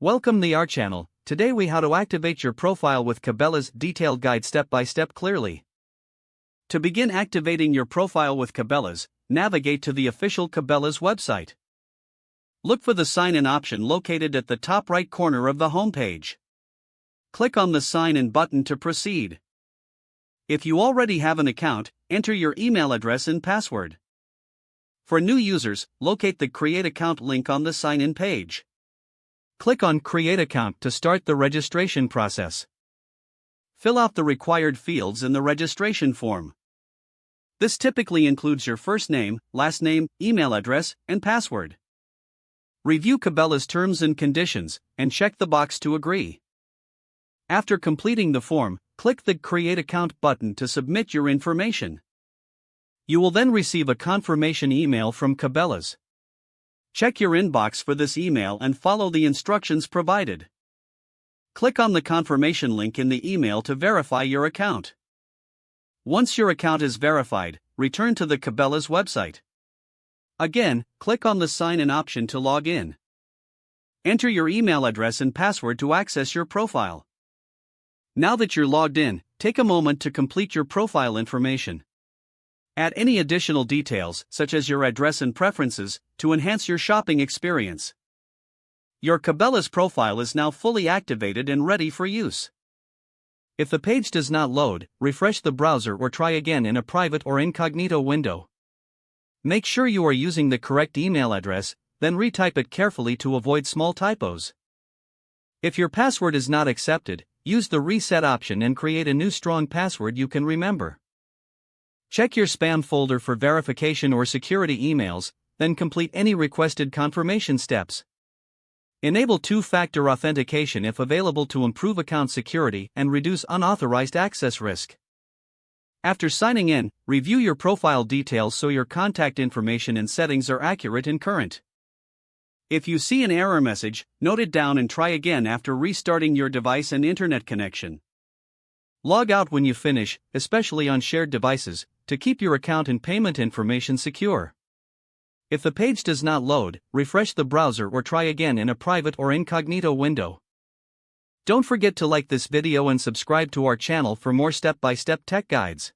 Welcome to our channel. Today we how to activate your profile with Cabela's detailed guide step by step clearly. To begin activating your profile with Cabela's, navigate to the official Cabela's website. Look for the sign in option located at the top right corner of the homepage. Click on the sign in button to proceed. If you already have an account, enter your email address and password. For new users, locate the Create Account link on the sign in page. Click on Create Account to start the registration process. Fill out the required fields in the registration form. This typically includes your first name, last name, email address, and password. Review Cabela's terms and conditions, and check the box to agree. After completing the form, click the Create Account button to submit your information. You will then receive a confirmation email from Cabela's. Check your inbox for this email and follow the instructions provided. Click on the confirmation link in the email to verify your account. Once your account is verified, return to the Cabela's website. Again, click on the sign in option to log in. Enter your email address and password to access your profile. Now that you're logged in, take a moment to complete your profile information. Add any additional details, such as your address and preferences, to enhance your shopping experience. Your Cabela's profile is now fully activated and ready for use. If the page does not load, refresh the browser or try again in a private or incognito window. Make sure you are using the correct email address, then retype it carefully to avoid small typos. If your password is not accepted, use the reset option and create a new strong password you can remember. Check your spam folder for verification or security emails, then complete any requested confirmation steps. Enable two-factor authentication if available to improve account security and reduce unauthorized access risk. After signing in, review your profile details so your contact information and settings are accurate and current. If you see an error message, note it down and try again after restarting your device and internet connection. Log out when you finish, especially on shared devices, to keep your account and payment information secure. If the page does not load, refresh the browser or try again in a private or incognito window. Don't forget to like this video and subscribe to our channel for more step-by-step tech guides.